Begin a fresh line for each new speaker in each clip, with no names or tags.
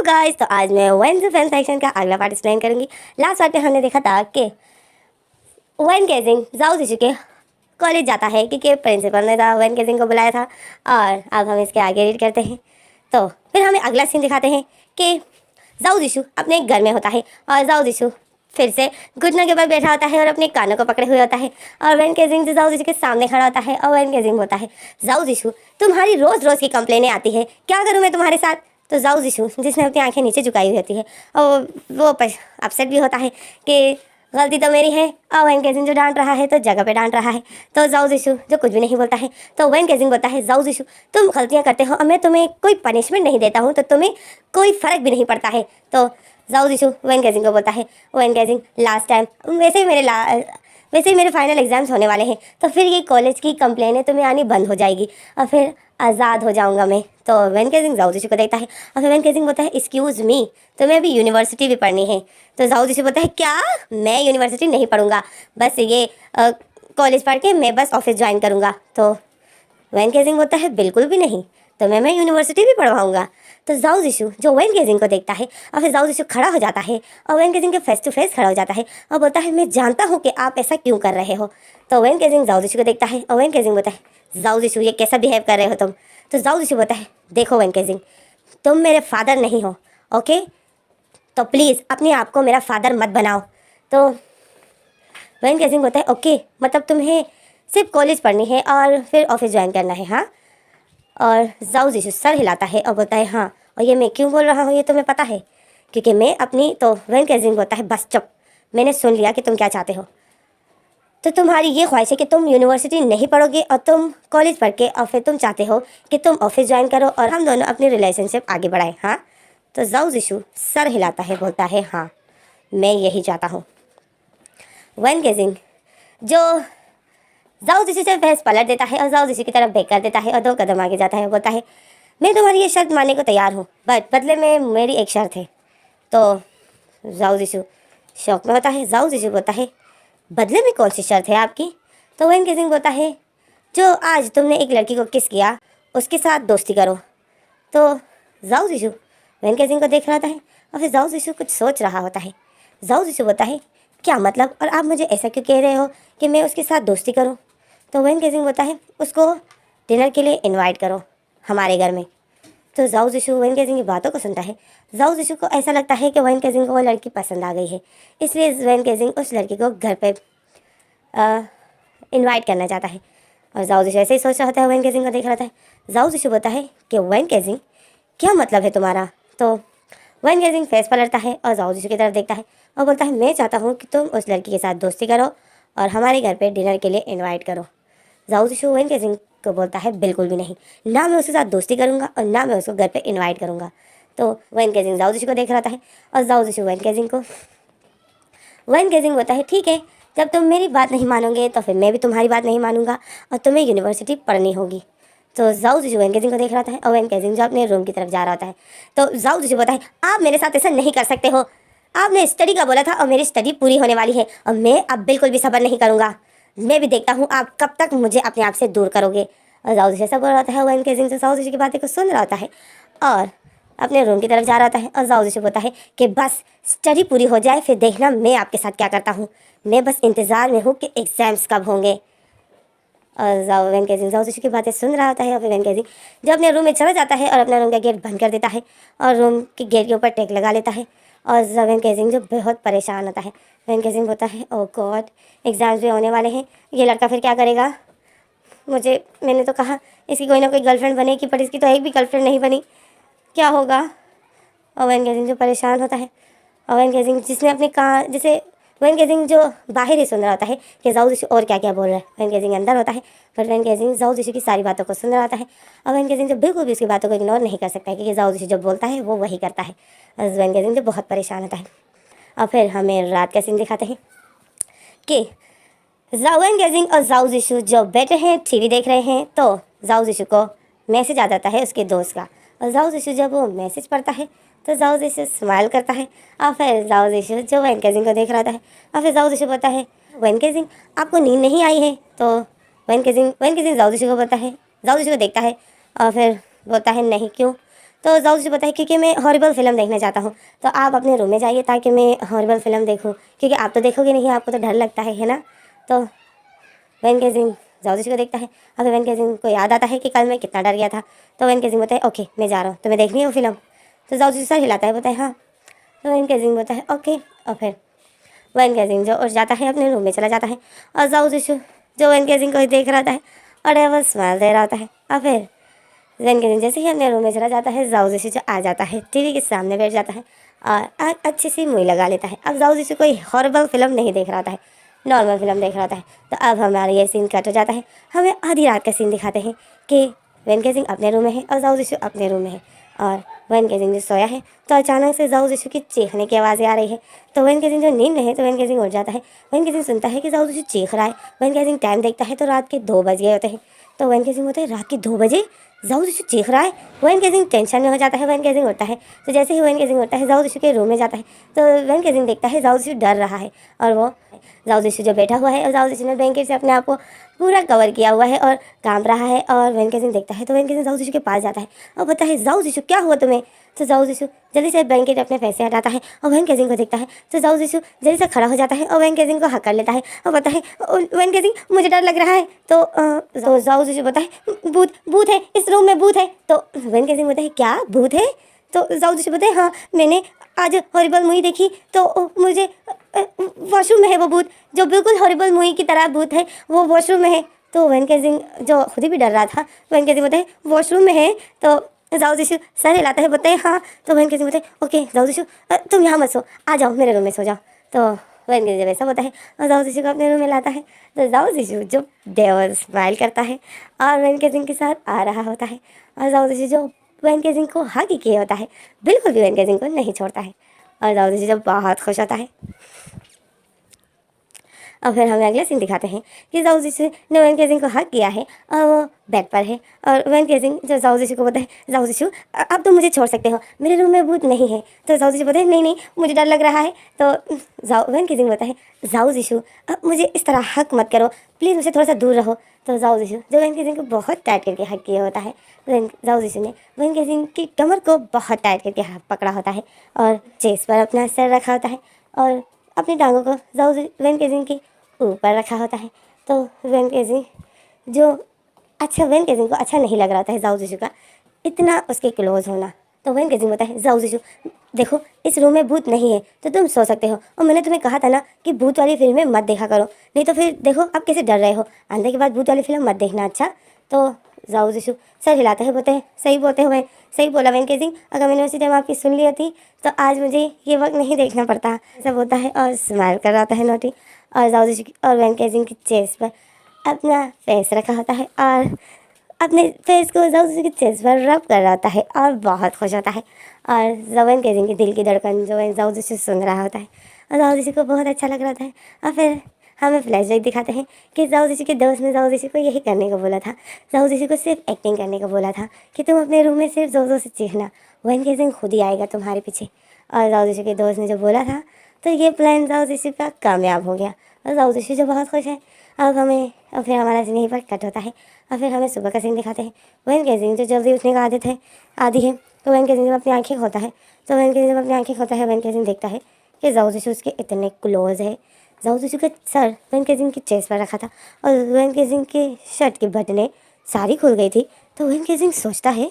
Guys, तो आज मैं वेन फैन सेक्शन का अगला पार्ट एक्सप्लेन करूंगी। लास्ट पार्ट में हमने देखा था कि वेन केजिंग जाओ जिशु के कॉलेज जाता है क्योंकि प्रिंसिपल ने था वेन केजिंग को बुलाया था। और अब हम इसके आगे रीड करते हैं। तो फिर हमें अगला सीन दिखाते हैं कि जाओ जिशु अपने घर में होता है और जाओ जिशु फिर से घुटनों के ऊपर बैठा होता है और अपने कानों को पकड़े हुए होता है। और वेन केजिंग जो जाओ जिशु के सामने खड़ा होता है और वेन केजिंग होता है, जाओ जिशु तुम्हारी रोज़ रोज़ की कंप्लेनें आती है, क्या करूँ मैं तुम्हारे साथ। तो जाओ जिशु जिसने अपनी आंखें नीचे झुकाई हुई होती है और वो अपसेट भी होता है कि गलती तो मेरी है। और वेन केजिंग जो डांट रहा है तो जगह पे डांट रहा है। तो जाओ जिशु जो कुछ भी नहीं बोलता है। तो वेन केजिंग बोलता है, जाओ जिशु तुम गलतियाँ करते हो और मैं तुम्हें कोई पनिशमेंट नहीं देता हूँ तो तुम्हें कोई फ़र्क भी नहीं पड़ता है। तो जाओ जिशु वेन केजिंग को बोलता है, वेन केजिंग लास्ट टाइम वैसे ही मेरे फाइनल एग्जाम्स होने वाले हैं तो फिर ये कॉलेज की कंप्लेनें तुम्हें आनी बंद हो जाएगी और फिर आज़ाद हो जाऊंगा मैं। तो वेन केजिंग जाओ जिशु को देखता है और फिर वेन केजिंग बोलता है, एक्सक्यूज़ मी तुम्हें अभी यूनिवर्सिटी भी पढ़नी है। तो जाओ जिशु बोलता है, क्या मैं यूनिवर्सिटी नहीं पढ़ूंगा, बस ये कॉलेज पढ़ के मैं बस ऑफिस ज्वाइन करूँगा। तो वेन केजिंग बोलता है, बिल्कुल भी नहीं, तो मैं यूनिवर्सिटी भी पढ़वाऊँगा। तो जाओ जिशु जो वेन केजिंग को देखता है और फिर जाओ जिशु खड़ा हो जाता है और वेन केजिंग के फेस टू फेस खड़ा हो जाता है और बोलता है, मैं जानता हूँ कि आप ऐसा क्यों कर रहे हो। तो वेन केजिंग जाओ जिशु को देखता है और वेन केजिंग बोलता है, जाओ जिशु ये कैसा बिहेव कर रहे हो तुम। तो जाओ जिशु बोलता है, देखो वेन केजिंग तुम मेरे फादर नहीं हो, ओके, तो प्लीज़ अपने आप को मेरा फादर मत बनाओ। तो वेन केजिंग बोलता है, ओके मतलब तुम्हें सिर्फ कॉलेज पढ़नी है और फिर ऑफिस ज्वाइन करना है, हाँ। और जाओ जिशु सर हिलाता है और बोलता है, हाँ, और ये मैं क्यों बोल रहा हूँ ये तुम्हें पता है, क्योंकि मैं अपनी। तो वेन केजिंग बोलता है, बस चुप, मैंने सुन लिया कि तुम क्या चाहते हो। तो तुम्हारी ये ख्वाहिश है कि तुम यूनिवर्सिटी नहीं पढ़ोगे और तुम कॉलेज पढ़ के और फिर तुम चाहते हो कि तुम ऑफिस ज्वाइन करो और हम दोनों अपनी रिलेशनशिप आगे बढ़ाएं, हाँ। तो जाओ जिशु सर हिलाता है, बोलता है, हाँ मैं यही चाहता हूँ। वेन केजिंग जो जाओ जिशु से बहस पलट देता है और जाओ जिशु की तरफ बैक कर देता है और 2 कदम आगे जाता है, बोलता है, मैं तुम्हारी ये शर्त मानने को तैयार हूँ बट बदले में मेरी एक शर्त है। तो जाओ जिशु शौक में होता है। जाओ जिशु बोलता है, बदले में कौन सी शर्त है आपकी। तो वेन केजिंग बोलता है, जो आज तुमने एक लड़की को किस किया उसके साथ दोस्ती करो। तो जाओ जिशु वेन केजिंग को देख रहा है और फिर जाओ जिशु कुछ सोच रहा होता है। जाओ जिशु बोलता है, क्या मतलब, और आप मुझे ऐसा क्यों कह रहे हो कि मैं उसके साथ दोस्ती करूं। तो वेन केजिंग बोलता है, उसको डिनर के लिए इनवाइट करो हमारे घर में। तो जाओ जिशु वेन केजिंग की बातों को सुनता है। जाओ जिशु को ऐसा लगता है कि वेन केजिंग को वो लड़की पसंद आ गई है, इसलिए वेन केजिंग उस लड़की को घर पे इनवाइट करना चाहता है। और जाओ जिशु ऐसे ही सोच रहा होता है, वेन केजिंग को देख रहा था। जाओ जिशु बोलता है कि वेन केजिंग क्या मतलब है तुम्हारा। तो वेन केजिंग फेस पलटता है और जाओ जिशु की तरफ देखता है और बोलता है, मैं चाहता हूँ कि तुम उस लड़की के साथ दोस्ती करो और हमारे घर पे डिनर के लिए इनवाइट करो। जाओ जिशु वेन केजिंग को बोलता है, बिल्कुल भी नहीं, ना मैं उसके साथ दोस्ती करूँगा और ना मैं उसको घर पे इनवाइट करूँगा। तो वेन केजिंग जाओ जिशु को देख रहा है और जाओ जिशु वेन केजिंग बोलता है, ठीक है, जब तुम मेरी बात नहीं मानोगे तो फिर मैं भी तुम्हारी बात नहीं मानूंगा और तुम्हें यूनिवर्सिटी पढ़नी होगी। तो जाओ जिशु वेन केजिंग को देख रहा था और वेन केजिंग जो अपने रूम की तरफ जा रहा होता है। तो जाओ जिशु बोलता है, आप मेरे साथ ऐसा नहीं कर सकते हो, आपने स्टडी का बोला था और मेरी स्टडी पूरी होने वाली है और मैं अब बिल्कुल भी सब्र नहीं करूँगा, मैं भी देखता हूँ आप कब तक मुझे अपने आप से दूर करोगे। और जाओ जिशु ऐसा बोल रहा था। वेन केजिंग जाओ जिशु की बातें को सुन रहा होता है और अपने रूम की तरफ जा रहा है। और जाओ जिशु बोलता है कि बस स्टडी पूरी हो जाए फिर देखना मैं आपके साथ क्या करता हूँ, मैं बस इंतज़ार में हूँ कि एग्ज़ाम्स कब होंगे। और वेन केजिंग जाओ जिशु की बातें सुन रहा होता है और फिर वेन केजिंग जब अपने रूम में चला जाता है और अपना रूम का गेट बंद कर देता है और रूम के गेट के ऊपर टेक लगा लेता है। और वेन केजिंग जो बहुत परेशान होता है। वेन केजिंग बोलता है, ओह गॉड, एग्ज़ाम्स भी होने वाले हैं, ये लड़का फिर क्या करेगा। मैंने तो कहा इसकी कोई ना कोई गर्लफ्रेंड बनेगी पर इसकी तो एक भी गर्लफ्रेंड नहीं बनी, क्या होगा। और वेन केजिंग जो परेशान होता है और वेन केजिंग जिसने अपने कहा जैसे वेन केजिंग जो बाहर ही सुन रहा होता है कि जाओ जिशु और क्या क्या बोल रहा है। वेन केजिंग अंदर होता है पर वेन केजिंग जाओ जिशु की सारी बातों को सुन रहा होता है और वेन केजिंग जो बिल्कुल भी उसकी बातों को इग्नोर नहीं कर सकता है क्योंकि जाओ जिशु जो बोलता है वो वही करता है। और वेन केजिंग जो बहुत परेशान होता है। और फिर हमें रात का सीन दिखाते हैं कि वेन केजिंग और जाओ जिशु जो बैठे हैं टीवी देख रहे हैं। तो जाओ जिशु को मैसेज आ जाता है उसके दोस्त का और जाओ जिशु जब वो मैसेज पढ़ता है तो जाओ जिशु स्माइल करता है और फिर जाओ जिशु जो वेन केजिंग को देख रहा था और फिर जाओ जिशु बोलता है, वेन केजिंग आपको नींद नहीं आई है। तो वेन केजिंग जाओ जिशु को बोलता है, जाओ जिशु को देखता है और फिर बोलता है, नहीं क्यों। तो जाओ जिशु बताए क्योंकि मैं हॉरिबल फिल्म देखना चाहता हूँ, तो आप अपने रूम में जाइए ताकि मैं हॉरिबल फिल्म देखूँ, क्योंकि आप तो देखोगे नहीं, आपको तो डर लगता है ना। तो वैन केजिंग जाओ जिशु को देखता है। अब वैन केजिंग को याद आता है कि कल मैं कितना डर गया था। तो वैन केजिंग बोलता है ओके मैं जा रहा हूँ, तुम्हें देखनी है वो फिल्म। तो जाओ जिशु सर हिलाता है, बोलता है हाँ। तो वैन केजिंग बोलता है ओके। और फिर वैन केजिंग जो उठ जाता है, अपने रूम में चला जाता है। और जाओ जिशु जो वैन केजिंग को ही देख रहा था और वो स्माइल दे रहा होता है। और फिर वैन केजिंग जैसे ही अपने रूम में चला जाता है, जाओ जिशु जो आ जाता है, टीवी के सामने बैठ जाता है और अच्छी सी मूवी लगा लेता है। अब जाओ जिशु कोई हॉरिबल फिल्म नहीं देख रहा होता है, नॉर्मल फिल्म देख रहा होता है। तो अब हमारा ये सीन कट हो जाता है। हमें आधी रात का सीन दिखाते हैं कि वैन केजिंग अपने रूम में है और जाओ जिशु अपने रूम में है। और वैन केजिंग जो सोया है, तो अचानक से जाओ जिशु की चीखने की आवाज़ें आ रही है। तो वैन केजिंग जो नींद में है, तो वैन केजिंग उठ जाता है। वैन केजिंग सुनता है कि जाओ जिशु चीख रहा है। वैन केजिंग टाइम देखता है तो रात के 2 बज गए होते हैं। तो वैन केजिंग होता है रात के 2 बजे जाओ जिशु चीख रहा है। वैन केजिंग टेंशन में हो जाता है। वैन केजिंग उठता है, तो जैसे ही वैन केजिंग उठता है जाओ जिशु के रूम में जाता है। तो वैन केजिंग देखता है जाओ जिशु डर रहा है और वो जाओ जिशु जो बैठा हुआ है और जाओ जिशु ने ब्लैंकेट से अपने आप को पूरा कवर किया हुआ है और कांप रहा है। और वैन केजिंग देखता है, तो वैन केजिंग जाओ जिशु के पास जाता है और बोलता है जाओ जिशु क्या हुआ तुम्हें। तो जाओ जिशु जल्दी से ब्लैंकेट अपने पैसे हटाता है और वैन केजिंग को देखता है। तो जाओ जिशु जल्दी से खड़ा हो जाता है और वैन केजिंग को हक कर लेता है और बोलता है वैन केजिंग मुझे डर लग रहा है। तो जाओ जिशु बोलता है भूत भूत है, इस रूम में भूत है। तो वैन केजिंग बोलता है क्या भूत है। तो जाओ जिशु बोलता है हाँ मैंने आज हॉरिबल मूवी देखी, तो मुझे वॉशरूम में है वो भूत, जो बिल्कुल हॉरिबल मूवी की तरह भूत है, वो वॉशरूम में है। तो वैन केजिंग जो खुद ही भी डर रहा था, वैन केजिंग बोलता है वॉशरूम में है। तो जाओ जिशु सर हिलाता है, बोलते हैं हाँ। तो वैन केजिंग बोलते हैं ओके जाओ जिशु तुम यहाँ मत सो, आ जाओ मेरे रूम में सो जाओ। तो वैन केजिंग जब ऐसा होता है और जाओ जिशु को अपने रूम में लाता है, तो जाओ जिशु जो देवर स्माइल करता है और वैन केजिंग के साथ आ रहा होता है। और जाओ जिशु जो वैन केजिंग को हग किए होता है, बिल्कुल भी वैन केजिंग को नहीं छोड़ता है। और जाओ जिशु जब बहुत खुश होता है। और फिर हमें अगला सीन दिखाते हैं कि जाओ जिशु ने वैन केजिंग को हक किया है और वो बेड पर है। और वैन केजिंग जो जाओ जिशु को बोलता है जाओ जिशु अब तुम मुझे छोड़ सकते हो, मेरे रूम में भूत नहीं है। तो जाओ जिशु बोलते हैं नहीं नहीं मुझे डर लग रहा है। तो जाओ वैन केजिंग बोलता है जाओ जिशु अब मुझे इस तरह हक मत करो, प्लीज़ मुझसे थोड़ा सा दूर रहो। तो जाओ जिशु जो वैन केजिंग को बहुत टाइट करके हक किया होता है, जाओ जिशु ने वैन केजिंग की कमर को बहुत टाइट करके पकड़ा होता है और चेस्ट पर अपना सर रखा होता है और अपनी टांगों को जाओ वैन केजिंग की ऊपर रखा होता है। तो वैन केजिंग जो वैन केजिंग को अच्छा नहीं लग रहा था जाओ जिशु का इतना उसके क्लोज होना। तो वैन केजिंग बोलता है जाओ जिशु देखो इस रूम में भूत नहीं है तो तुम सो सकते हो, और मैंने तुम्हें कहा था ना कि भूत वाली फिल्में मत देखा करो, नहीं तो फिर देखो अब कैसे डर रहे हो, आने के बाद भूत वाली फिल्म मत देखना अच्छा। तो जाओ जिशु सर हिलाते हैं, बोलते हैं सही बोलते हो, सही बोला वैन केजिंग, अगर मैंने उसी टाइम आपकी सुन ली होती तो आज मुझे ये वक्त नहीं देखना पड़ता, ऐसा बोलता है और स्माइल कर रहा है नोटी। और जाओ जिशु और वैन केजिंग की चेस्ट पर अपना फेस रखा होता है और अपने फेस को जाओ जिशु की चेस्ट पर रब कर रहा होता है और बहुत खुश होता है। और वैन केजिंग की दिल की धड़कन जो है जाओ जिशु सुन रहा होता है और जाओ जिशु को बहुत अच्छा लग रहा था। और फिर हमें फ्लैशबैक दिखाते हैं कि जाओ जिशु के दोस्त ने जाओ जिशु को यही करने को बोला था, जाओ जिशु को सिर्फ एक्टिंग करने को बोला था कि तुम अपने रूम में सिर्फ ज़ोर ज़ोर से चीखना, वैन केजिंग खुद ही आएगा तुम्हारे पीछे। और जाओ जिशु के दोस्त ने जो बोला था तो ये प्लान जाओ जिशु का कामयाब हो गया और जाओ जिशु जो बहुत खुश है। अब फिर हमारा सीन यहीं पर कट होता है और फिर हमें सुबह का सीन दिखाते हैं। वैन केजिंग जो जल्दी उठने का आदि है, तो वैन केजिंग जब अपनी आँखें खोलता है, तो वैन केजिंग जब अपनी आँखें खोलता है वैन केजिंग देखता है कि जाओ जिशु उसके इतने क्लोज है। जाओ जिशु का सर वैन केजिंग की चेस्ट पर रखा था और वैन केजिंग के शर्ट की बटनें सारी खुल गई थी। तो वैन केजिंग सोचता है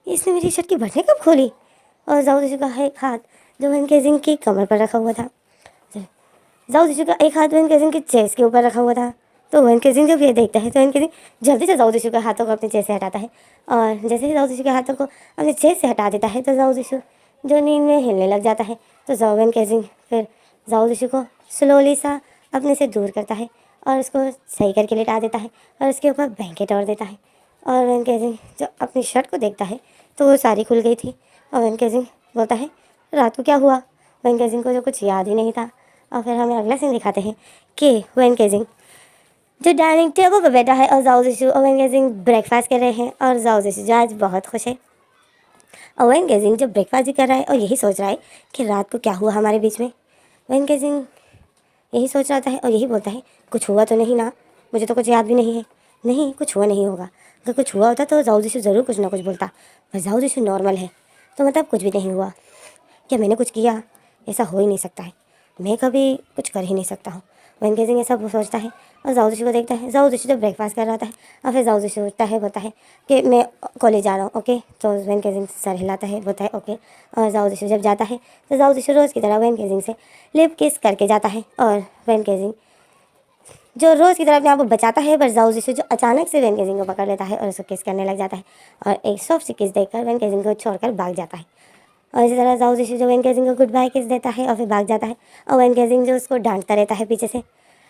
इसने मेरी शर्ट की बटनें कब खोली। और जाओ जिशु का एक हाथ जो वैन केजिंग की कमर पर रखा हुआ था, जाओ जिशु का एक हाथ वैन केजिंग के चेस्ट के ऊपर रखा हुआ था। तो वैन केजिंग जब ये देखता है तो वैन केजिंग जल्दी से जाओ जिशु के हाथों को अपने चेस्ट से हटाता है और जैसे ही जाओ जिशु के हाथों को अपने चेस्ट से हटा देता है तो जाओ जिशु जो नींद में हिलने लग जाता है। तो जाओ वैन केजिंग फिर जाओ जिशु को स्लोली सा अपने से दूर करता है और उसको सही करके लिटा देता है और उसके ऊपर ब्लैंकेट और देता है। और वैन केजिंग जो अपनी शर्ट को देखता है तो वो सारी खुल गई थी और वैन केजिंग बोलता है रात को क्या हुआ। वैन केजिंग को जो कुछ याद ही नहीं था। और फिर हमें अगला सीन दिखाते हैं कि वैन केजिंग जो डाइनिंग टेबल पर बैठा है और जाओ जिशु और वैन केजिंग ब्रेकफास्ट कर रहे हैं और जाओ जिशु जो आज बहुत खुश है। और वैन केजिंग जो ब्रेकफास्ट भी कर रहा है और यही सोच रहा है कि रात को क्या हुआ हमारे बीच में। वैन केजिंग यही सोच रहा है और यही बोलता है कुछ हुआ तो नहीं ना, मुझे तो कुछ याद भी नहीं है, नहीं कुछ हुआ नहीं होगा, अगर कुछ हुआ होता तो जाओ जिशु ज़रूर कुछ ना कुछ बोलता, पर जाओ जिशु नॉर्मल है। तो मतलब कुछ भी नहीं हुआ। क्या मैंने कुछ किया? ऐसा हो ही नहीं सकता है, मैं कभी कुछ कर ही नहीं सकता हूँ। वैन केजिंग ऐसा वो सोचता है और जाओ जिशु को देखता है। जाओ जिशु जब ब्रेकफास्ट कर रहा होता है और फिर जाओ जिशु उठता है, बोलता है कि मैं कॉलेज जा रहा हूँ, ओके। तो वैन केजिंग सर हिलाता है, बोलता है ओके। और जाओ जिशु जब जाता है तो जाओ जिशु रोज़ की तरह वैन केजिंग से लिप किस करके जाता है। और वैन केजिंग जो रोज़ की तरह अपने आप को बचाता है, पर जाओ जिशु जो अचानक से वैन केजिंग को पकड़ लेता है और उसको किस करने लग जाता है और एक सॉफ्ट सी किस देकर वैन केजिंग को छोड़कर भाग जाता है। और इसी तरह जाओ जिशु जो वैन केजिंग को गुड बाय किस देता है और फिर भाग जाता है। और वैन केजिंग जो उसको डांटता रहता है पीछे से,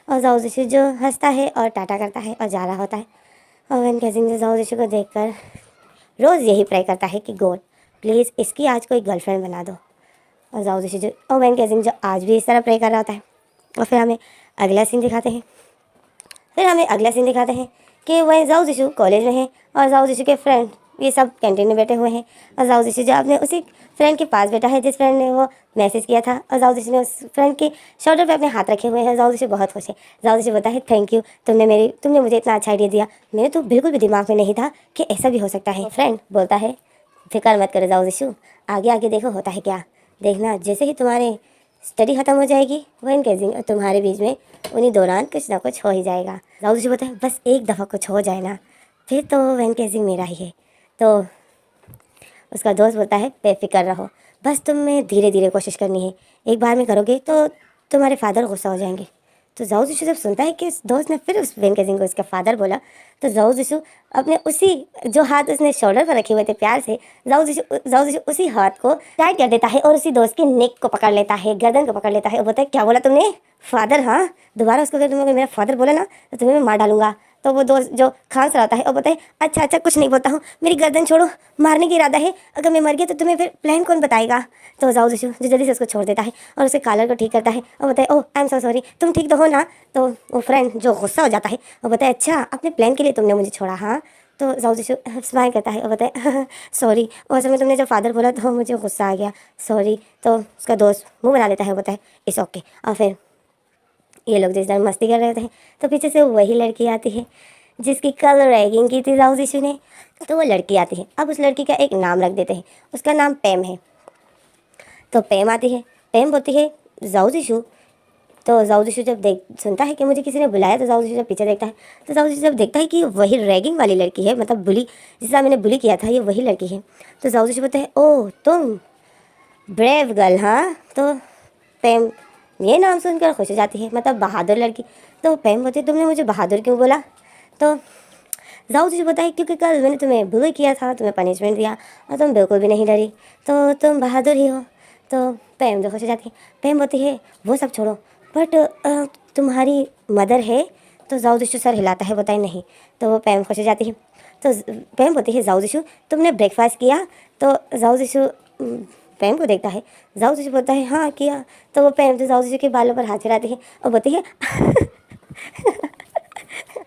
और जाओ जिशु जो हंसता है और टाटा करता है और जा रहा होता है। और वैन केजिंग जो जाओ जिशु को देखकर रोज़ यही प्रे करता है कि गॉड प्लीज़ इसकी आज कोई गर्लफ्रेंड बना दो। और जाओ जिशु जो और वैन केजिंग जो आज भी इस तरह प्रे कर रहा होता है। और फिर हमें अगला सीन दिखाते हैं। कि वह जाओ जिशु कॉलेज में है और जाओ जिशु के फ्रेंड ये सब कैंटीन में बैठे हुए हैं। और जाओ जिशु जो अपने उसी फ्रेंड के पास बैठा है जिस फ्रेंड ने वो मैसेज किया था। और जाओ जिशु ने उस फ्रेंड के शोल्डर पे अपने हाथ रखे हुए हैं। जाओ जिशु बहुत खुश है। जाओ जिशु बोलता है थैंक यू, तुमने मुझे इतना अच्छा आइडिया दिया, मेरे तो बिल्कुल भी दिमाग में नहीं था कि ऐसा भी हो सकता है। फ्रेंड बोलता है फिक्र मत करो जाओ जिशु, आगे आगे देखो होता है क्या, देखना जैसे ही तुम्हारे स्टडी ख़त्म हो जाएगी वैन केजिंग और तुम्हारे बीच में उन्हीं दौरान कुछ ना कुछ हो ही जाएगा। जाओ जिशु बोलता है बस एक दफ़ा कुछ हो जाए ना, फिर तो वैन केजिंग मेरा ही है। तो उसका दोस्त बोलता है बेफिक्र रहो, बस तुम्हें धीरे धीरे कोशिश करनी है, एक बार में करोगे तो तुम्हारे फादर गुस्सा हो जाएंगे। तो जाओ जिशु जब सुनता है कि उस दोस्त ने फिर उस वैन केजिंग को उसका फादर बोला, तो जाओ जिशु अपने उसी जो हाथ उसने शोल्डर पर रखे हुए थे प्यार से, जाओ जिशु उसी हाथ को टाइट कर देता है और उसी दोस्त की नेक को पकड़ लेता है, गर्दन को पकड़ लेता है और बोलता है क्या बोला तुमने? फादर? हाँ, दोबारा उसको अगर तुमने मेरा फादर बोला ना तो तुम्हें मैं मार डालूंगा। तो वो दोस्त जो खांस रहा है और बताए अच्छा कुछ नहीं बोलता हूँ, मेरी गर्दन छोड़ो, मारने की इरादा है, अगर मैं मर गया तो तुम्हें फिर प्लान कौन बताएगा। तो जाओ जिशु जो जल्दी से उसको छोड़ देता है और उसके कॉलर को ठीक करता है और बताए ओह आई एम सो सॉरी, तुम ठीक तो हो ना। तो वो फ्रेंड जो गुस्सा हो जाता है और बताए अच्छा अपने प्लान के लिए तुमने मुझे छोड़ा हाँ। तो जाओ जिशु स्माइल करता है और बताए सॉरी, और असल में तुमने जब फादर बोला तो मुझे गुस्सा आ गया, सॉरी। तो उसका दोस्त मुँह बना लेता है और बताए इट्स ओके। और फिर ये लोग जिस तरह मस्ती कर रहे होते हैं तो पीछे से वही लड़की आती है जिसकी कल रैगिंग की थी जाओ जिशु ने। तो वो लड़की आती है, अब उस लड़की का एक नाम रख देते हैं, उसका नाम पैम है। तो पैम आती है, पैम बोलती है जाओ जिशु। तो जाओ जिशु जब सुनता है कि मुझे किसी ने बुलाया, तो जाओ जिशु जब पीछे देखता है तो जाओ जिशु जब देखता है कि वही रैगिंग वाली लड़की है, मतलब बुली जिसका मैंने बुली किया था, ये वही लड़की है। तो जाओ जिशु बोलते हैं ओह तुम ब्रेव गर्ल हाँ। तो पैम ये नाम सुनकर खुश हो जाती है, मतलब बहादुर लड़की। तो पैम बोलती है तुमने मुझे बहादुर क्यों बोला? तो जाओ जिशु बताए क्योंकि कल मैंने तुम्हें बुली किया था, तुम्हें पनिशमेंट दिया और तुम बिल्कुल भी नहीं डरी, तो तुम बहादुर ही हो। तो पैम जो खुश हो जाती है, पैम बोलती है वो सब छोड़ो बट तुम्हारी मदर है? तो जाओ जिशु सर हिलाता है, बताए नहीं। तो वो पैम खुश हो जाती है। तो पैम बोलती है जाओ जिशु तुमने ब्रेकफास्ट किया? तो जाओ जिशु पैम को देखता है, जाओ जिशु बोलता है हाँ किया। तो वो पैम जो जाओ जिशु के बालों पर हाथ फिराती है और बोलती है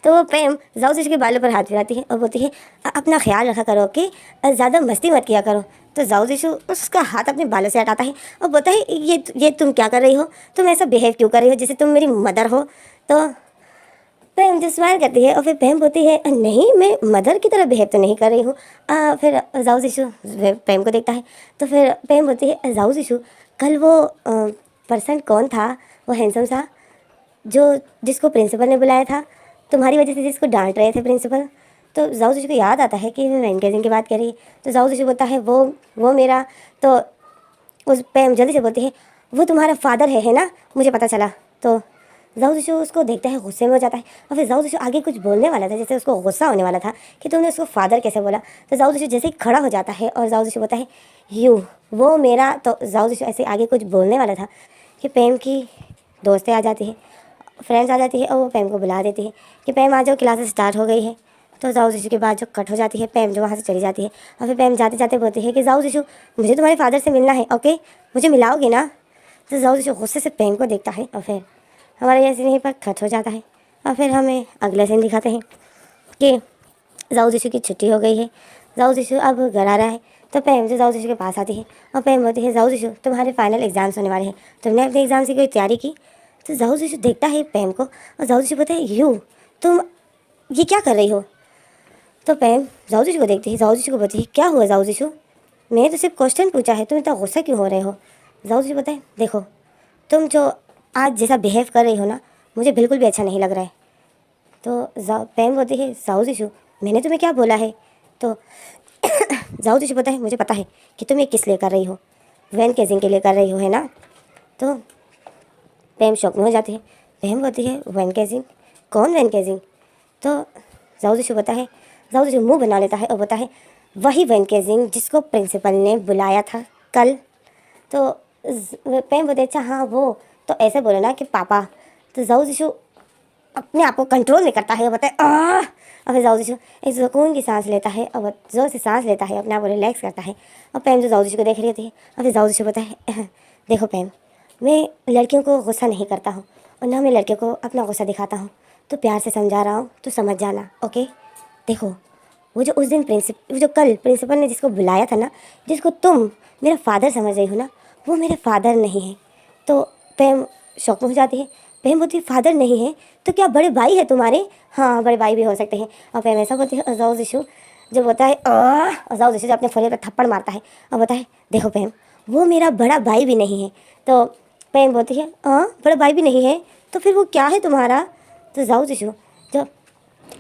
तो वो पैम जाओ जिशु के बालों पर हाथ फिराती है और बोलती है अपना ख्याल रखा करो कि ज़्यादा मस्ती मत किया करो। तो जाओ जिशु उसका हाथ अपने बालों से हटाता है और बोलता है ये तुम क्या कर रही हो, तुम ऐसा बिहेव क्यों कर रही हो जैसे तुम मेरी मदर हो। तो पैम जो स्माइल करती है और फिर पैम बोलती है नहीं मैं मदर की तरह बिहेव तो नहीं कर रही हूँ। फिर जाओ जिशु पैम को देखता है तो फिर पैम बोलती है जाओ जिशु कल वो पर्सन कौन था, वो हैंडसम सा जो जिसको प्रिंसिपल ने बुलाया था तुम्हारी वजह से, जिसको डांट रहे थे प्रिंसिपल। तो जाओ जिशु को याद आता है कि मैं वैन केजिंग की बात कर रही। तो जाओ जिशु बोलता है वो मेरा। तो उस पैम जल्दी से बोलती है वो तुम्हारा फादर है ना, मुझे पता चला। तो जाओ जिशु उसको देखता है, गुस्से में हो जाता है और फिर जाओ जिशु आगे कुछ बोलने वाला था, जैसे उसको गुस्सा होने वाला था कि तुमने उसको फादर कैसे बोला। तो जाओ जिशु जैसे ही खड़ा हो जाता है और जाओ जिशु बोलता है यू वो मेरा। तो जाओ जिशु ऐसे आगे कुछ बोलने वाला था कि पैम की दोस्तें आ जाती है, फ्रेंड्स आ जाती है और वो पैम को बुला देती है कि पैम आ जाओ क्लासेस स्टार्ट हो गई है। तो जाओ जिशु के बाद जो कट हो जाती है, पैम जो वहाँ से चली जाती है और फिर पैम जाते जाते बोलती है कि जाओ जिशु मुझे तुम्हारे फादर से मिलना है, ओके मुझे मिलाओगे ना। तो जाओ जिशु गुस्से से पैम को देखता है और फिर हमारा ये सीन यहीं पर कट हो जाता है। और फिर हमें अगला सीन दिखाते हैं कि जाओ जिशु की छुट्टी हो गई है, जाओ जिशु अब घर आ रहा है। तो पैम जो जाओ जिशु के पास आती है और पैम बोलती है जाओ जिशु तुम्हारे फाइनल एग्जाम्स होने वाले हैं, तुमने अपने एग्ज़ाम की कोई तैयारी की? तो जाओ जिशु देखता है पैम को और जाओ जिशु बोलता है यू तुम ये क्या कर रही हो। तो पैम जाओ जिशु को देखती है, जाओ जिशु को बोलती है क्या हुआ जाओ जिशु? मैंने तो सिर्फ क्वेश्चन पूछा है, तुम इतना गुस्सा क्यों हो रहे हो? जाओ जी बताए, देखो तुम जो आज जैसा बिहेव कर रही हो ना, मुझे बिल्कुल भी अच्छा नहीं लग रहा है। तो पैम बोलती है, जाओ जीशु मैंने तुम्हें क्या बोला है? तो जाओ जीशु पता है, मुझे पता है कि तुम ये किस लिए कर रही हो, वैन केजिंग के लिए कर रही हो, है ना? तो पैम शौक में हो जाती है। पैम बोलती है, वैन केजिंग? कौन वैन केजिंग? तो जाओ जीशु पता है, जाओ जीशु मुँह बना लेता है और बोलता है, वही वैन केजिंग जिसको प्रिंसिपल ने बुलाया था कल। तो पैम बोलते, अच्छा हाँ वो, तो ऐसे बोले ना कि पापा। तो जाओ जीशु अपने आप को कंट्रोल नहीं करता है और बताए आ। और फिर जाओ जीशु एक सुकून की सांस लेता है और जोर से सांस लेता है, अपने आप को रिलैक्स करता है। और पैम जो जाओ जीशु को देख रही होती है, और फिर जाओ जीशु बोलता है, देखो पैम, मैं लड़कियों को गुस्सा नहीं करता हूँ और ना मैं लड़कियों को अपना गुस्सा दिखाता हूँ, तो प्यार से समझा रहा हूँ, तो समझ जाना, ओके? देखो वो जो उस दिन वो जो कल प्रिंसिपल ने जिसको बुलाया था ना, जिसको तुम मेरा फादर समझ रही हो ना, वो मेरे फादर नहीं है। तो पैम शौक में हो जाती है। पैम बोलती है, फादर नहीं है तो क्या बड़े भाई है तुम्हारे? हाँ बड़े भाई भी हो सकते हैं। और पैम ऐसा बोलती है, अजाउ जिशु जब होता है अजाउ जिशु जब अपने फोले पर थप्पड़ मारता है और बोलता है, देखो पैम, वो मेरा बड़ा भाई भी नहीं है। तो पैम बोलती है, बड़ा भाई भी नहीं है तो फिर वो क्या है तुम्हारा? तो जाओ जिशु जब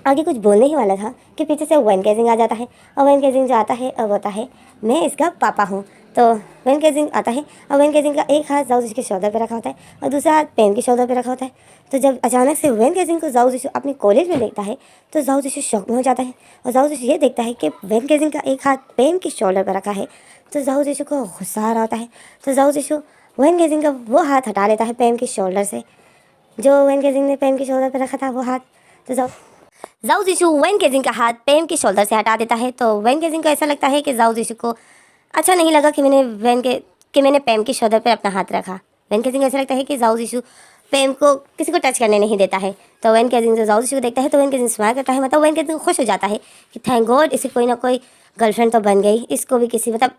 आगे कुछ बोलने ही वाला था कि पीछे से वैन केजिंग आ जाता है। और वैन केजिंग जो आता है और होता है, मैं इसका पापा हूँ। तो वैन केजिंग आता है और वैन केजिंग का एक हाथ जाओ जिशु के शोल्डर पे रखा होता है और दूसरा हाथ पैम के शोल्डर पे रखा होता है। तो जब अचानक से वैन केजिंग को जाओ जिशु अपने कॉलेज में देखता है तो जाओ जिशु शौक में हो जाता है। और जाओ जिशु ये देखता है कि वैन केजिंग का एक हाथ पैम के शोल्डर पर रखा है। तो जाओ जिशु को गुस्सा आ रहा होता है। तो जाओ जिशु वैन केजिंग का वो हाथ हटा लेता है पैम के शोल्डर से, जो वैन केजिंग ने पैम के शोल्डर पर रखा था वो हाथ। तो जाओ जिशु वैन केजिंग का हाथ पैम के शोल्डर से हटा देता है। तो वैन केजिंग को ऐसा लगता है कि जाओ जिशु को अच्छा नहीं लगा कि मैंने पैम के शोल्डर पर अपना हाथ रखा। वैन केजिंग को ऐसा लगता है कि जाओ जिशु पैम को किसी को टच करने नहीं देता है। तो वैन केजिंग जो जाओ जिशु को देखता है तो वैन केजिंग स्माइल करता है, मतलब वैन केजिंग खुश हो जाता है कि थैंक गॉड इसे कोई ना कोई गर्लफ्रेंड तो बन गई, इसको भी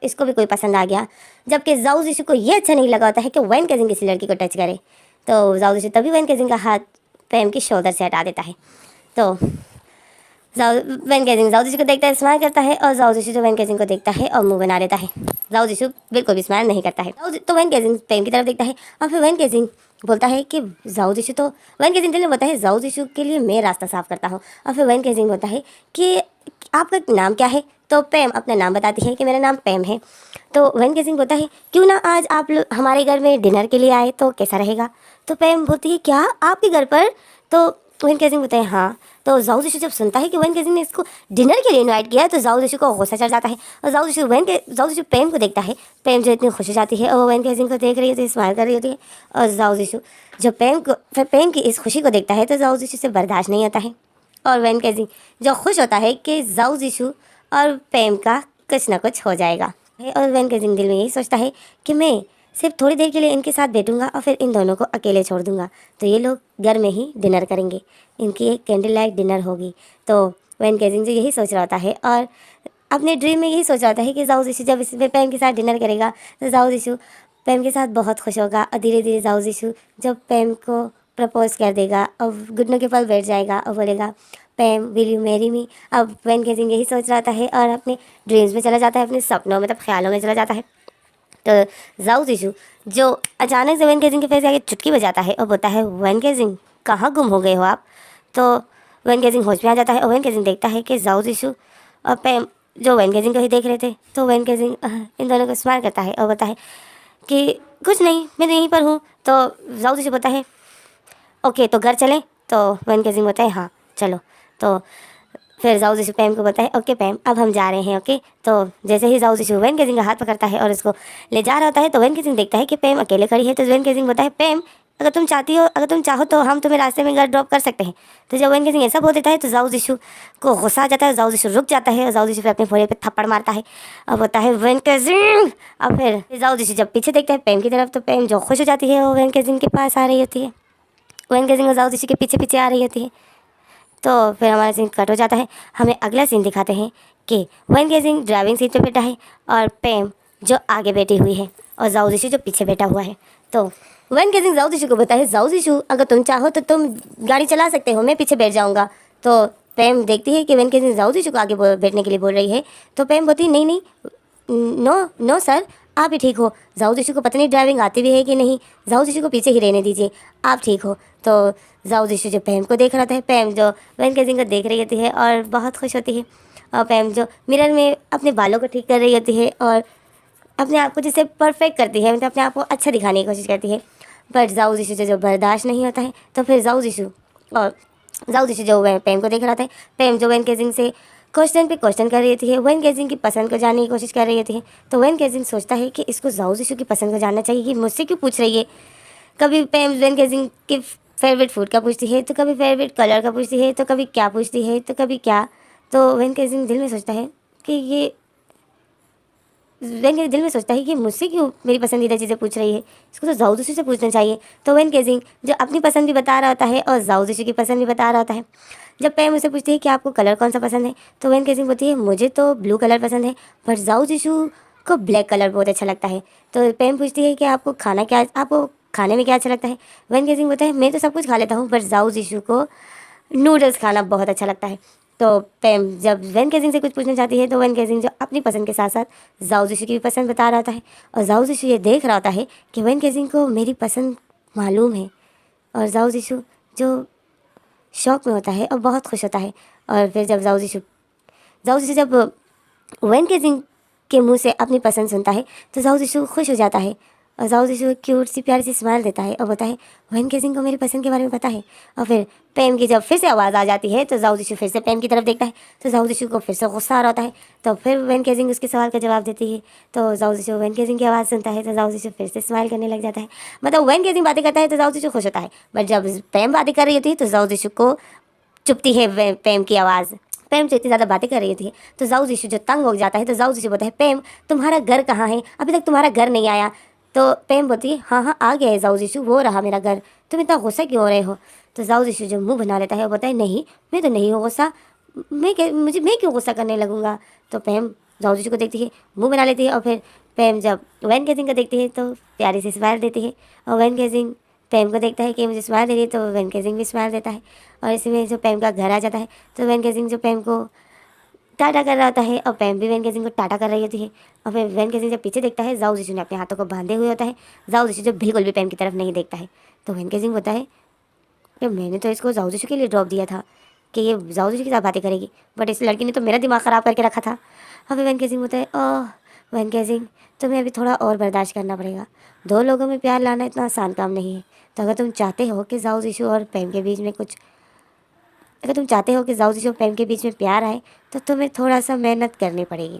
इसको भी कोई पसंद आ गया। जबकि जाओ जिशु को ये अच्छा नहीं लगा होता है कि वैन केजिंग किसी लड़की को टच करे। तो जाओ जिशु तभी वैन केजिंग का हाथ पैम के शोल्डर से हटा देता है। तो वैन केजिंग जाओ जिशु को देखता है, स्माइल करता है, और जाओ जिशु जो वैन केजिंग को देखता है और मुंह बना लेता है। जाओ जिशु बिल्कुल भी स्माइल नहीं करता है। तो वैन केजिंग पैम की तरफ देखता है और फिर वैन केजिंग बोलता है कि जाओ जिशु, तो वैन केजिंग दिल में बोलता है, जाओ जिशु के लिए मैं रास्ता साफ करता हूँ। और फिर वैन केजिंग बोलता है कि आपका नाम क्या है? तो पैम अपना नाम बताती है कि मेरा नाम पैम है। तो वैन केजिंग बोलता है, क्यों ना आज आप लोग हमारे घर में डिनर के लिए आए तो कैसा रहेगा? तो पैम बोलती है, क्या आपके घर पर? तो वैन केजिंग बोलता है, हाँ। तो जाओ जिशु जब सुनता है कि वैन केजिंग ने इसको डिनर के लिए इनवाइट किया है तो जाओ जिशु को गुस्सा चढ़ जाता है। और जाओ जिशु पैम को देखता है। पैम जो इतनी खुश हो जाती है और वैन केजिंग को देख रही होती है, स्माइल कर रही होती है। और जाओ जिशु जब पैम की इस खुशी को देखता है तो जाओ जिशु से बर्दाश्त नहीं होता है। और वैन केजिंग जो खुश होता है कि जाओ जिशु और पैम का कुछ ना कुछ हो जाएगा। और वैन केजिंग दिल में यही सोचता है कि मैं सिर्फ थोड़ी देर के लिए इनके साथ बैठूंगा और फिर इन दोनों को अकेले छोड़ दूंगा, तो ये लोग घर में ही डिनर करेंगे, इनकी एक कैंडल लाइट डिनर होगी। तो वैन केजिंग जो यही सोच रहा होता है और अपने ड्रीम में यही सोच रहा होता है कि जाओ जिशु जब इसमें पैम के साथ डिनर करेगा तो जाओ जिशु पैम के साथ बहुत खुश होगा। और धीरे धीरे जाओ जिशु जब पैम को प्रपोज कर देगा और घुटनों के पल बैठ जाएगा और बोलेगा, पैम विल यू मैरी मी? अब वैन केजिंग यही सोच रहा है और अपने ड्रीम्स में चला जाता है, अपने सपनों मतलब ख्यालों में चला जाता है। तो जाओ जिशु जो अचानक से वैन केजिंग के फेस आगे चुटकी बजाता है और बोलता है, वैन केजिंग कहाँ गुम हो गए हो आप? तो वैन केजिंग होश में आ जाता है और वैन केजिंग देखता है कि जाओ जिशु और पैम जो वैन केजिंग को ही देख रहे थे। तो वैन केजिंग इन दोनों को स्माइल करता है और बोलता है कि कुछ नहीं, मैं यहीं पर हूँ। तो जाओ जिशु बोलता है, ओके तो घर चलें? तो वैन केजिंग बोलता है, हाँ चलो। तो फिर जाओ जिशु पैम को बोलता है, ओके पैम अब हम जा रहे हैं, ओके। तो जैसे ही जाओ जिशु वैन केजिंग का हाथ पकड़ता है और उसको ले जा रहा होता है तो वैन केजिंग देखता है कि पैम अकेले खड़ी है। तो वैन केजिंग बोलता है, पैम अगर तुम चाहो तो हम तुम्हें रास्ते में घर ड्रॉप कर सकते हैं। तो जब वैन केजिंग ऐसा बोल देता है तो जाओ जिशु को गुस्सा आ जाता है, जाओ जिशु रुक जाता है और जाओ जिशु फिर अपने फोड़े पे थप्पड़ मारता है और बोलता है, वैन केजिंग। और फिर जाओ जिशु जब पीछे देखता है पैम की तरफ तो पैम जो खुश हो जाती है वो वैन केजिंग के पास आ रही होती है। वैन केजिंग जाओ जिशु के पीछे पीछे आ रही होती है। तो फिर हमारा सीन कट हो जाता है। हमें अगला सीन दिखाते हैं कि वैन केजिंग ड्राइविंग सीट पे बैठा है और पैम जो आगे बैठी हुई है और जाओ जिशु जो पीछे बैठा हुआ है। तो वैन केजिंग जाओ जिशु को बताए, जाओ जिशु अगर तुम चाहो तो तुम गाड़ी चला सकते हो, मैं पीछे बैठ जाऊँगा। तो पैम देखती है कि वैन केजिंग जाओ जिशु को आगे बैठने के लिए बोल रही है। तो पैम बोलती है, नहीं नहीं नो नो सर, आप ही ठीक हो। जाओ जिशु को पता नहीं ड्राइविंग आती भी है कि नहीं। जाओ जिशु को पीछे ही रहने दीजिए, आप ठीक हो। तो जाओ जिशु जो पैम को देख रहा था, पैम जो वैन केजिंग को देख रही होती है और बहुत खुश होती है। और पैम जो मिरर में अपने बालों को ठीक कर रही होती है और अपने आप को जिससे परफेक्ट करती है, मतलब अपने आप को अच्छा दिखाने की कोशिश करती है। बट जाओ जिशु जो बर्दाश्त नहीं होता है, तो फिर जाओ जिशु और जाओ जिशु जो पैम को देख रहा था, पैम जो वैन केजिंग से क्वेश्चन पे क्वेश्चन कर रही होती है, वैन केजिंग की पसंद को जानने की कोशिश कर रही होती है। तो वैन केजिंग सोचता है कि इसको जाओ जिशु की पसंद को जानना चाहिए कि मुझसे क्यों पूछ रही है। कभी पैम वैन केजिंग की फेवरेट फूड का पूछती है, तो कभी फेवरेट कलर का पूछती है, तो कभी क्या पूछती है, तो कभी क्या। तो वैन केजिंग दिल में सोचता है कि वैन केजिंग दिल में सोचता है कि मुझसे क्यों मेरी पसंदीदा चीज़ें पूछ रही है, इसको तो जाओ जिशु से पूछना चाहिए। तो वैन केजिंग जो अपनी पसंद भी बता रहा होता है और जाओ जिशु की पसंद भी बता रहा होता है। जब पैम उसे पूछती है कि आपको कलर कौन सा पसंद है, तो वैन केजिंग बोलती है मुझे तो ब्लू कलर पसंद है, पर जाओ जिशु को ब्लैक कलर बहुत अच्छा लगता है। तो पैम पूछती है कि आपको खाने में क्या अच्छा लगता है। वैन केजिंग बोलता है मैं तो सब कुछ खा लेता हूँ, पर जाओ जिशु को नूडल्स खाना बहुत अच्छा लगता है। तो पैम जब वैन केजिंग से कुछ पूछना चाहती है, तो वैन केजिंग जो अपनी पसंद के साथ साथ जाओ जिशु की भी पसंद बता रहा होता है। और जाओ जिशु ये देख रहा होता है कि वैन केजिंग को मेरी पसंद मालूम है। और जाओ जिशु जो शौक में होता है और बहुत खुश होता है। और फिर जब जाओ जिशु जब वैन केजिंग के मुंह से अपनी पसंद सुनता है, तो जाओ जिशु खुश हो जाता है। और जाओ जिशु क्यूट सी प्यारी सी स्माइल देता है और बोलता है वैन केजिंग को मेरी पसंद के बारे में पता है। और फिर पैम की जब फिर से आवाज़ आ जाती है, तो जाओ जिशु फिर से पैम की तरफ देखता है। तो जाओ जिशु को फिर से गुस्सा आ रहा होता है। तो फिर वैन केजिंग उसके सवाल का जवाब देती है। तो जाओ जिशु वैन केजिंग की आवाज़ सुनता है, तो जाओ जिशु फिर से स्माइल करने लग जाता है। मतलब वैन केजिंग बातें करता है तो जाओ जिशु खुश होता है, बट जब पैम बातें कर रही होती है तो जाओ जिशु को चुपती है पैम की आवाज़। पैम जो इतनी ज़्यादा बातें कर रही थी, तो जाओ जिशु जो तंग हो जाता है, तो जाओ जिशु बोलता है पैम तुम्हारा घर कहाँ है, अभी तक तुम्हारा घर नहीं आया। तो पैम बोलती है हाँ हाँ आ गया है जाओ जिशु, वो रहा मेरा घर, तुम इतना गुस्सा क्यों हो रहे हो। तो जाओ जिशु जो मुंह बना लेता है और बोलता है नहीं मैं तो नहीं हूँ गुस्सा, मैं क्यों गुस्सा करने लगूंगा। तो पैम जाओ जिशु को देखती है, मुंह बना लेती है। और फिर पैम जब वैन केजिंग को देखती है तो प्यारी सी स्माइल देती है। और वैन केजिंग पैम को देखता है कि मुझे स्माइल दे रही है, तो वैन केजिंग भी स्माइल देता है। और इसमें जो पैम का घर आ जाता है, तो वैन केजिंग जो पैम को टाटा कर रहा होता है और पैम भी वैन केजिंग को टाटा कर रही होती है। और फिर वैन केजिंग जब पीछे देखता है, जाओ जिशु ने अपने हाथों को बांधे हुए होता है। जाओ जिशु जो बिल्कुल भी पैम की तरफ नहीं देखता है। तो वैन केजिंग होता है कि मैंने तो इसको जाओ जिशु के लिए ड्रॉप दिया था कि ये जाओ जिशु के साथ बातें करेगी, बट इस लड़की ने तो मेरा दिमाग ख़राब करके रखा था। और फिर वैन केजिंग होता है ओह वैन केजिंग तुम्हें अभी थोड़ा और बर्दाश्त करना पड़ेगा, दो लोगों में प्यार लाना इतना आसान काम नहीं है। तो अगर तुम चाहते हो कि जाओ जिशु और पैम के बीच में जाओ जिशु और पैम के बीच में प्यार आए, तो तुम्हें थोड़ा सा मेहनत करनी पड़ेगी।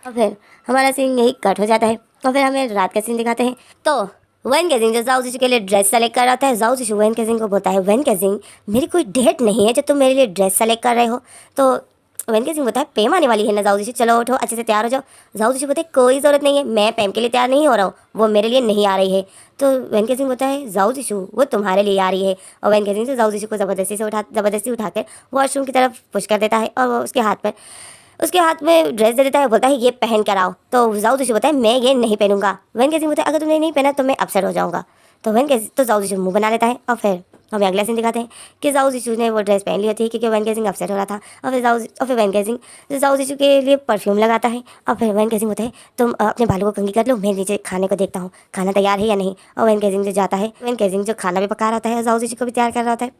और फिर हमारा सीन यही कट हो जाता है और फिर हमें रात का सीन दिखाते हैं। तो वैन केजिंग जो जाओ जिशु के लिए ड्रेस सेलेक्ट कर रहा था है, जाओ जिशु वैन केजिंग को बोलता है वैन केजिंग मेरी कोई डेट नहीं है जो तुम मेरे लिए ड्रेस सेलेक्ट कर रहे हो। तो वैन केजिंग बोलता है पैम आने वाली है ना जाओ जिशु, चलो उठो अच्छे से तैयार हो जाओ। जाओ जिशु बोलते है कोई ज़रूरत नहीं है, मैं पैम के लिए तैयार नहीं हो रहा हूँ, वो मेरे लिए नहीं आ रही है। तो वैन केजिंग बोलता है जाओ जिशु वो तुम्हारे लिए आ रही है। और वैन केजिंग से जाओ जिशु को ज़बरदस्ती उठाकर वॉशरूम की तरफ पुश कर देता है और वो उसके हाथ में ड्रेस दे देता है, बोलता है ये पहन कर आओ। तो जाओ जिशु बोलता है मैं ये नहीं पहनूंगा। वैन केजिंग बोलता है अगर तुमने नहीं पहना तो मैं अपसेट हो जाऊंगा। तो जाओ जिशु मुंह बना लेता है। और फिर हमें अगला सीन दिखाते हैं कि जाओ जिशु ने वो ड्रेस पहन ली होती है क्योंकि वैन केजिंग अपसेट हो रहा था। और फिर वैन केजिंग जाओ जिशु के लिए परफ्यूम लगाता है। और फिर वैन केजिंग होता है तुम अपने बालों को कंघी कर लो, मैं नीचे खाने को देखता हूँ खाना तैयार है या नहीं। और वैन केजिंग जो जाता है, वैन केजिंग जो खाना भी पका रहा होता है, जाओ जिशु को भी तैयार कर रहा होता है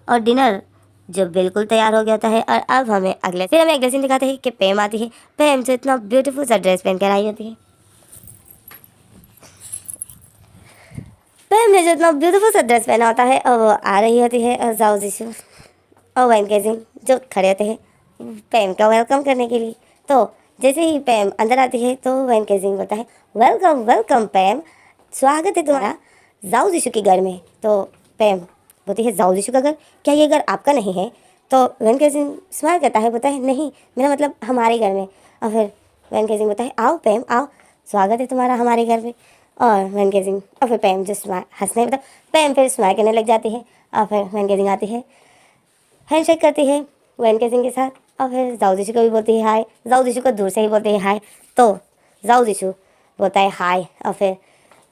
और डिनर जो बिल्कुल तैयार हो गया होता है। और अब हमें अगले सीन दिखाते हैं कि पैम आती है। पैम जो इतना ब्यूटीफुल सा ड्रेस पहन कर आई होती है, पैम ने जो इतना ब्यूटीफुल सा ड्रेस पहना होता है और वो आ रही होती है। और जाओ जिशु और वैन केजिंग जो खड़े होते हैं पैम का वेलकम करने के लिए। तो जैसे ही पैम अंदर आती है तो वैन केजिंग बोलता है वेलकम वेलकम पैम, स्वागत है तुम्हारा जाओ जिशु के घर में। तो पैम बोलती है जाओ जिशु का घर, क्या ये घर आपका नहीं है। तो वैन केजिंग स्माइल करता है, बोलता है नहीं मेरा मतलब हमारे घर में। और फिर वैन केजिंग बोलता है आओ पैम आओ, स्वागत है तुम्हारा हमारे घर में। और वैन केजिंग और फिर पैम जो हंसने मतलब पैम फिर स्माइल करने लग जाती है। और फिर वैन केजिंग आती है, हैंडशेक करती है वैन केजिंग के साथ। और फिर जाओ जिशु को भी बोलती है हाय, जाओ जिशु को दूर से ही बोलते हैं हाय। तो जाओ जिशु बोलता है हाय। और फिर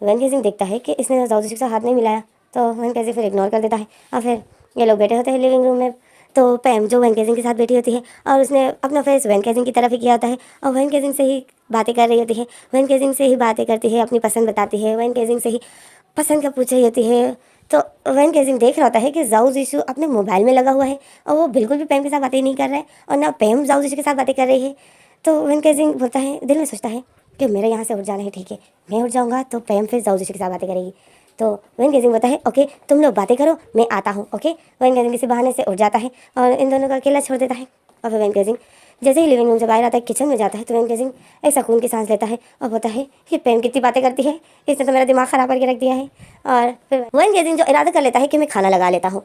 वैन केजिंग देखता है कि इसने जाओ जिशु के साथ हाथ नहीं मिलाया, तो वैन केजिंग फिर इग्नोर कर देता है। और फिर ये लोग बैठे होते हैं लिविंग रूम में तो पैम जो वैन केजिंग के साथ बैठी होती है और उसने अपना फेस वैन केजिंग की तरफ ही किया होता है और वैन केजिंग से ही बातें कर रही होती है, वैन केजिंग से ही बातें करती है, अपनी पसंद बताती है, वैन केजिंग से ही पसंद का पूछ रही होती है। तो वैन केजिंग देख रहा होता है कि जाओ जिशु अपने मोबाइल में लगा हुआ है और वो बिल्कुल भी पैम के साथ बातें नहीं कर रहा है और ना पैम जाओ जिशु के साथ बातें कर रही है। तो वैन केजिंग बोलता है, दिल में सोचता है कि मेरे यहाँ से उठ जाना है, ठीक है, मैं उठ जाऊँगा तो पैम फिर जाओ जिशु के साथ बातें करेगी। तो वैन केजिंग बोलता है, ओके तुम लोग बातें करो, मैं आता हूँ। ओके, वैन केजिंग किसी बहाने से उठ जाता है और इन दोनों को अकेला छोड़ देता है। और फिर वैन केजिंग जैसे ही लिविंग रूम से बाहर आता है, किचन में जाता है, तो वैन केजिंग एक सुकून की सांस लेता है और बोलता है कि पैम कितनी बातें करती है, इसने तो मेरा दिमाग ख़राब करके रख दिया है। और फिर वैन केजिंग जो इरादा कर लेता है कि मैं खाना लगा लेता हूँ,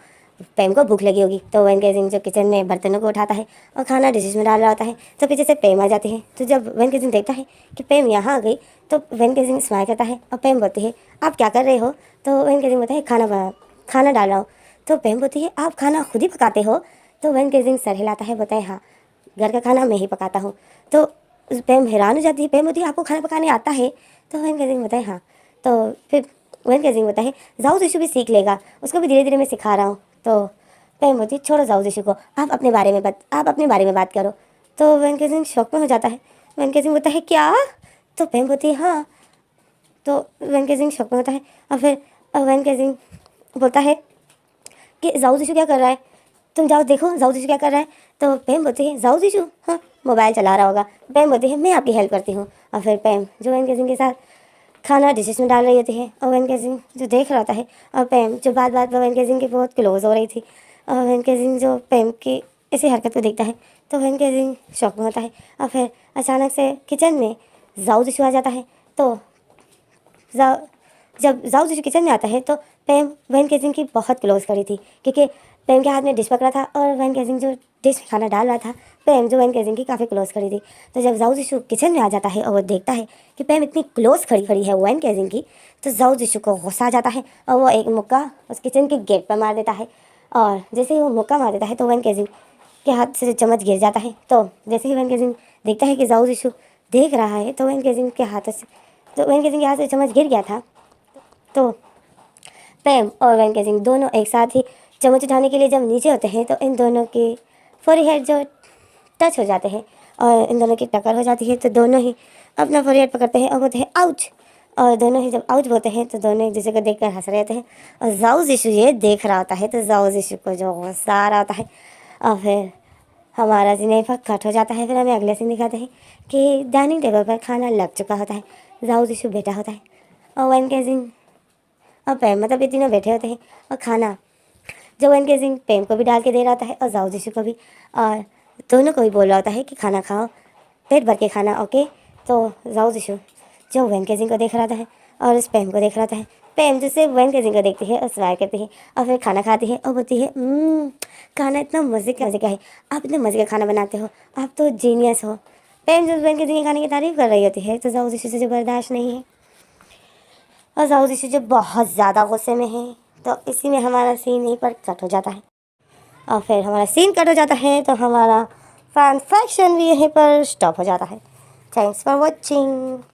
पैम को भूख लगी होगी। तो वैन केजिंग जो किचन में बर्तनों को उठाता है और खाना डिशेज में डाल रहा होता है, तो पीछे से पैम आ जाती है। तो जब वैन केजिंग देखता है कि पैम यहाँ आ गई, तो वैन केजिंग स्माइल करता है और पैम बोलती है, आप क्या कर रहे हो? तो वैन केजिंग बोलता है, खाना डाल रहा हूँ। तो पैम बोलती है, आप खाना खुद ही पकाते हो? तो वैन केजिंग सर हिलाता है, बोलता है, हाँ, घर का खाना मैं ही पकाता हूँ। तो पैम हैरान हो जाती है, पैम बोलती है, आपको खाना पकाने आता है? तो वैन केजिंग बोलता है, हाँ। तो फिर वैन केजिंग बोलता है, जाओ जिशु भी सीख लेगा, उसको भी धीरे धीरे मैं सिखा रहा हूँ। तो पैम बोलती है, छोड़ो जाओ जिशु को, आप अपने बारे में बात करो। तो वैन केजिंग शौक में हो जाता है। वैन केजिंग बोलता है, क्या? तो पैम बोलती है, हाँ। तो वैन केजिंग शौक में होता है और फिर वैन केजिंग बोलता है कि जाओ जिशु क्या कर रहा है, तुम जाओ देखो जाओ जिशु क्या कर रहा है। तो पैम बोलती है, जाओ जिशु, हाँ, मोबाइल चला रहा होगा। पैम बोलती है, मैं आपकी हेल्प करती हूँ। और फिर पैम जो वैन केजिंग के साथ खाना डिशेज में डाल रही होती है और वैन केजिंग जो देख रहा होता है, और पैम जो बात बात पर वैन केजिंग की बहुत क्लोज हो रही थी, और वैन केजिंग जो पैम की इसी हरकत को देखता है, तो वैन केजिंग शौक में होता है। और फिर अचानक से किचन में जाओ जिशु आ जाता है। तो जब जाओ जिशु किचन में आता है, तो पैम वैन केजिंग की बहुत क्लोज खड़ी थी, क्योंकि पैम के हाथ में डिश पकड़ा था और वैन केजिंग जो डिश में खाना डाल रहा था, पैम जो वैन केजिंग की काफ़ी क्लोज खड़ी थी। तो जब जाओ जिशु किचन में आ जाता है और वो देखता है कि पैम इतनी क्लोज खड़ी है वैन केजिंग की, तो जाओ जिशु को गुस्सा आ जाता है और वो एक मुक्का उस किचन के गेट पर मार देता है। और जैसे ही वो मुक्का मार देता है, तो वैन केजिंग के हाथ से चम्मच गिर जाता है। तो जैसे ही वैन केजिंग देखता है कि जाओ जिशु देख रहा है, तो वैन केजिंग के हाथ से चम्मच गिर गया था। तो पैम और वैन केजिंग दोनों एक साथ ही चम्मच उठाने के लिए जब नीचे होते हैं, तो इन दोनों की फोरहेड जो टच हो जाते हैं और इन दोनों की टक्कर हो जाती है। तो दोनों ही अपना फोरहेड पकड़ते हैं और बोलते हैं, आउच। और दोनों ही जब आउच बोलते हैं, तो दोनों एक दूसरे को देखकर हंस रहे होते हैं। और जाओ जिशु ये देख रहा होता है, तो जाओ जिशु को जो गुस्सा आ रहा होता है। और फिर हमारा सीन कट हो जाता है। फिर हमें अगले सीन दिखाते हैं कि डाइनिंग टेबल पर खाना लग चुका होता है, जाओ जिशु बैठा होता है और वैन केजिंग और पैम, मतलब ये तीनों बैठे होते हैं और खाना जो वैन केजिंग पैम को भी डाल के दे रहा होता है और जाओ जिशु को भी, और दोनों को भी बोल रहा होता है कि खाना खाओ, पेट भर के खाना, ओके। तो जाओ जिशु जो वैन केजिंग को देख रहा था और उस पैम को देख रहा था, पैम जिससे वैन केजिंग को देखती है और स्माइल करती है और फिर खाना खाती है और बोलती है, खाना इतना मज़े का है, आप इतने मज़े का खाना बनाते हो, आप तो जीनियस हो। पैम जब वैन केजिंग के खाने की तारीफ़ कर रही होती है, तो जाओ जिशु से जो बर्दाश्त नहीं है और जाओ जिशु जो बहुत ज़्यादा गुस्से में है। तो इसी में हमारा सीन यहीं पर कट हो जाता है। और फिर हमारा सीन कट हो जाता है, तो हमारा फैन फैक्शन भी यहीं पर स्टॉप हो जाता है। Thanks for watching.